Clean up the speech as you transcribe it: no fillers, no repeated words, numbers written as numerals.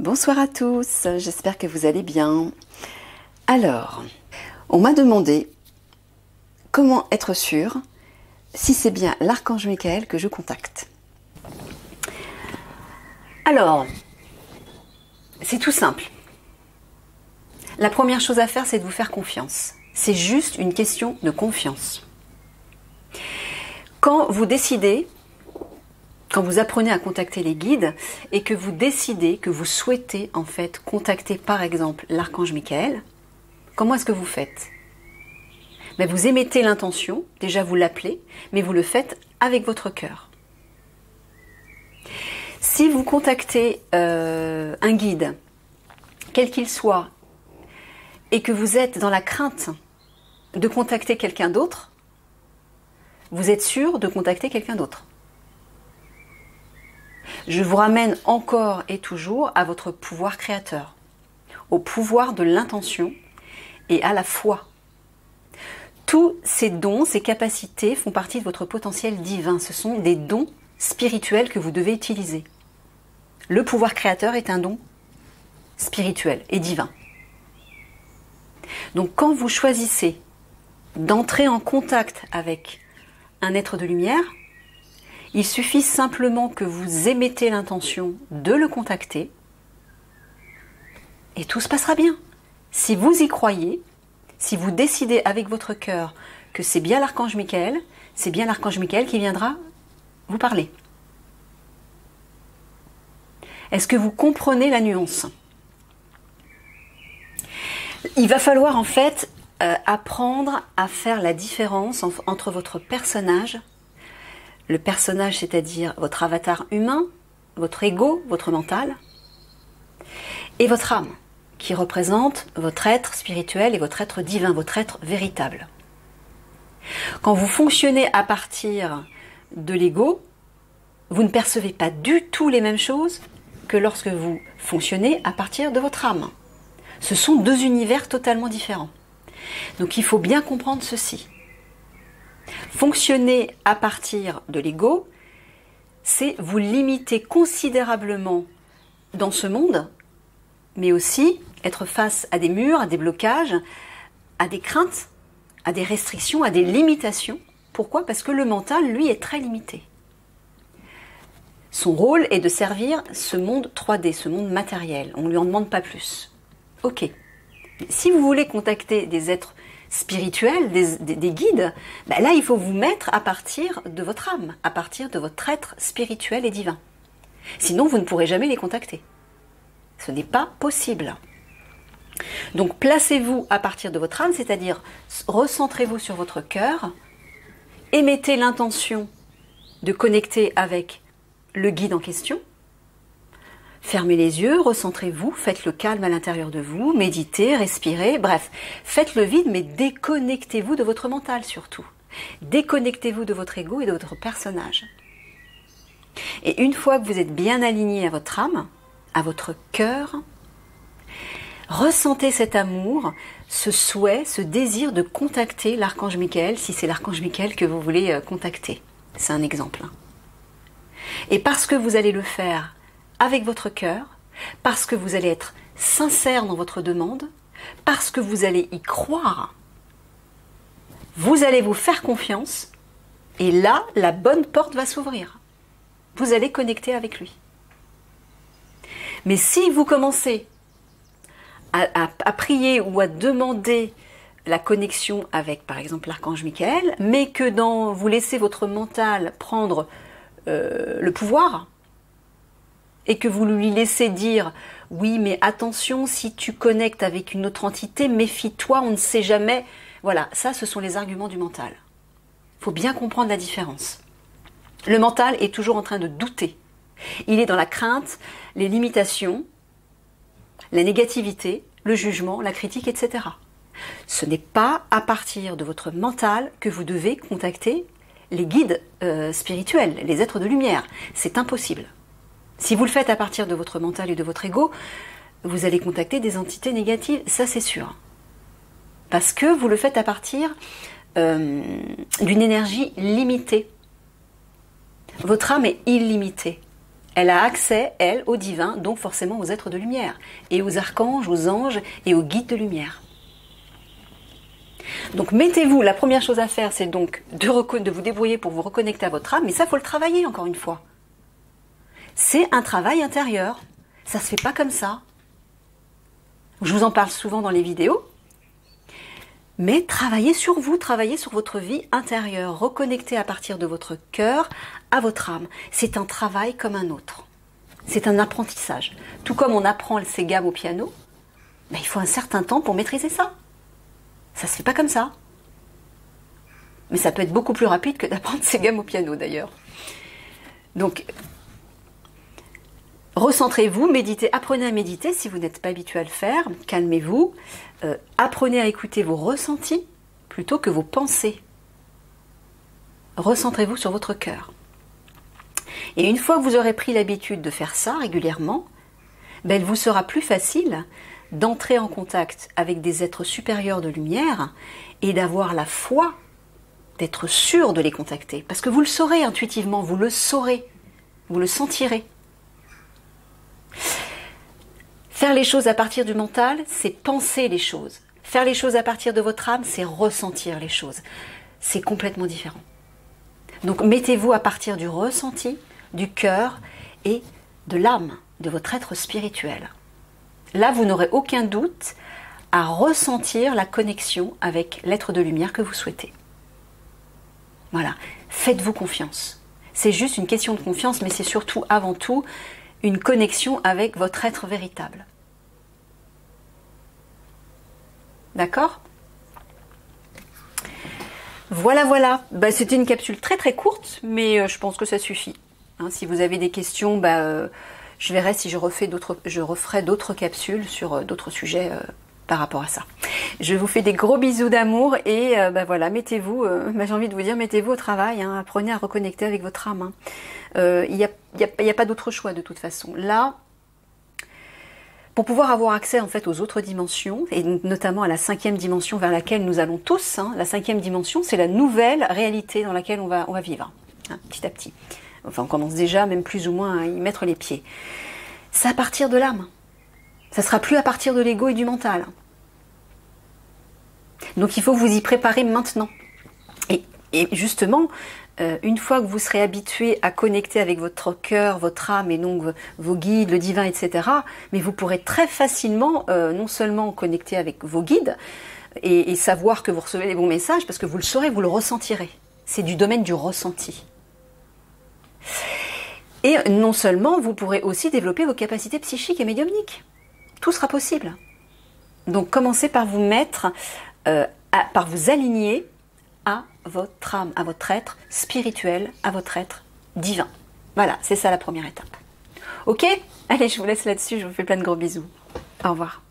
Bonsoir à tous, j'espère que vous allez bien. Alors, on m'a demandé comment être sûr si c'est bien l'archange Michael que je contacte. Alors, c'est tout simple. La première chose à faire, c'est de vous faire confiance. C'est juste une question de confiance. Quand vous décidez, quand vous apprenez à contacter les guides et que vous décidez, que vous souhaitez en fait contacter par exemple l'archange Michael, comment est-ce que vous faites? Mais vous émettez l'intention, déjà vous l'appelez, mais vous le faites avec votre cœur. Si vous contactez un guide, quel qu'il soit, et que vous êtes dans la crainte de contacter quelqu'un d'autre, vous êtes sûr de contacter quelqu'un d'autre. Je vous ramène encore et toujours à votre pouvoir créateur, au pouvoir de l'intention et à la foi. Tous ces dons, ces capacités font partie de votre potentiel divin. Ce sont des dons spirituels que vous devez utiliser. Le pouvoir créateur est un don spirituel et divin. Donc quand vous choisissez d'entrer en contact avec un être de lumière, il suffit simplement que vous émettez l'intention de le contacter et tout se passera bien. Si vous y croyez, si vous décidez avec votre cœur que c'est bien l'archange Michael, c'est bien l'archange Michael qui viendra vous parler. Est-ce que vous comprenez la nuance? Il va falloir en fait apprendre à faire la différence entre votre personnage, le personnage, c'est-à-dire votre avatar humain, votre ego, votre mental, et votre âme, qui représente votre être spirituel et votre être divin, votre être véritable. Quand vous fonctionnez à partir de l'ego, vous ne percevez pas du tout les mêmes choses que lorsque vous fonctionnez à partir de votre âme. Ce sont deux univers totalement différents. Donc il faut bien comprendre ceci. Fonctionner à partir de l'ego, c'est vous limiter considérablement dans ce monde, mais aussi être face à des murs, à des blocages, à des craintes, à des restrictions, à des limitations. Pourquoi? Parce que le mental, lui, est très limité. Son rôle est de servir ce monde 3D, ce monde matériel. On ne lui en demande pas plus. Ok. Si vous voulez contacter des êtres spirituels, des guides, ben là il faut vous mettre à partir de votre âme, à partir de votre être spirituel et divin. Sinon vous ne pourrez jamais les contacter. Ce n'est pas possible. Donc placez-vous à partir de votre âme, c'est-à-dire recentrez-vous sur votre cœur, émettez l'intention de connecter avec le guide en question, fermez les yeux, recentrez-vous, faites le calme à l'intérieur de vous, méditez, respirez, bref, faites le vide, mais déconnectez-vous de votre mental surtout. Déconnectez-vous de votre ego et de votre personnage. Et une fois que vous êtes bien aligné à votre âme, à votre cœur, ressentez cet amour, ce souhait, ce désir de contacter l'archange Michael, si c'est l'archange Michael que vous voulez contacter. C'est un exemple. Et parce que vous allez le faire avec votre cœur, parce que vous allez être sincère dans votre demande, parce que vous allez y croire, vous allez vous faire confiance, et là, la bonne porte va s'ouvrir. Vous allez connecter avec lui. Mais si vous commencez à prier ou à demander la connexion avec, par exemple, l'archange Michael, mais que vous laissez votre mental prendre le pouvoir, et que vous lui laissez dire « Oui, mais attention, si tu connectes avec une autre entité, méfie-toi, on ne sait jamais. » Voilà, ça, ce sont les arguments du mental. Il faut bien comprendre la différence. Le mental est toujours en train de douter. Il est dans la crainte, les limitations, la négativité, le jugement, la critique, etc. Ce n'est pas à partir de votre mental que vous devez contacter les guides spirituels, les êtres de lumière. C'est impossible. Si vous le faites à partir de votre mental et de votre ego, vous allez contacter des entités négatives, ça c'est sûr. Parce que vous le faites à partir d'une énergie limitée. Votre âme est illimitée. Elle a accès, elle, au divin, donc forcément aux êtres de lumière, et aux archanges, aux anges et aux guides de lumière. Donc mettez-vous, la première chose à faire, c'est donc de vous débrouiller pour vous reconnecter à votre âme, mais ça, il faut le travailler encore une fois. C'est un travail intérieur, ça ne se fait pas comme ça. Je vous en parle souvent dans les vidéos, mais travaillez sur vous, travaillez sur votre vie intérieure, reconnectez à partir de votre cœur à votre âme. C'est un travail comme un autre. C'est un apprentissage. Tout comme on apprend ces gammes au piano, ben, il faut un certain temps pour maîtriser ça. Ça se fait pas comme ça. Mais ça peut être beaucoup plus rapide que d'apprendre ces gammes au piano d'ailleurs. Donc, recentrez-vous, méditez, apprenez à méditer si vous n'êtes pas habitué à le faire, calmez-vous, apprenez à écouter vos ressentis plutôt que vos pensées. Recentrez-vous sur votre cœur. Et une fois que vous aurez pris l'habitude de faire ça régulièrement, ben, il vous sera plus facile d'entrer en contact avec des êtres supérieurs de lumière et d'avoir la foi, d'être sûr de les contacter. Parce que vous le saurez intuitivement, vous le saurez, vous le sentirez. Faire les choses à partir du mental, c'est penser les choses. Faire les choses à partir de votre âme, c'est ressentir les choses. C'est complètement différent. Donc mettez-vous à partir du ressenti, du cœur et de l'âme, de votre être spirituel. Là, vous n'aurez aucun doute à ressentir la connexion avec l'être de lumière que vous souhaitez. Voilà, faites-vous confiance. C'est juste une question de confiance, mais c'est surtout, avant tout, une connexion avec votre être véritable. D'accord ? Voilà, voilà. Bah, c'était une capsule très très courte, mais je pense que ça suffit. Hein, si vous avez des questions, je verrai si je referai d'autres capsules sur d'autres sujets par rapport à ça. Je vous fais des gros bisous d'amour et voilà, mettez-vous, j'ai envie de vous dire, mettez-vous au travail, hein, apprenez à reconnecter avec votre âme. Il n'y a pas d'autre choix de toute façon. Là, pour pouvoir avoir accès en fait aux autres dimensions, et notamment à la 5e dimension vers laquelle nous allons tous, hein, la 5e dimension, c'est la nouvelle réalité dans laquelle on va vivre, hein, petit à petit. Enfin, on commence déjà, même plus ou moins, à y mettre les pieds. C'est à partir de l'âme. Ça sera plus à partir de l'ego et du mental. Donc il faut vous y préparer maintenant. Et justement, une fois que vous serez habitué à connecter avec votre cœur, votre âme et donc vos guides, le divin, etc., mais vous pourrez très facilement non seulement connecter avec vos guides et savoir que vous recevez les bons messages, parce que vous le saurez, vous le ressentirez. C'est du domaine du ressenti. Et non seulement, vous pourrez aussi développer vos capacités psychiques et médiumniques. Tout sera possible. Donc commencez par vous mettre, par vous aligner à votre âme, à votre être spirituel, à votre être divin. Voilà, c'est ça la première étape. Ok ? Allez, je vous laisse là-dessus, je vous fais plein de gros bisous. Au revoir.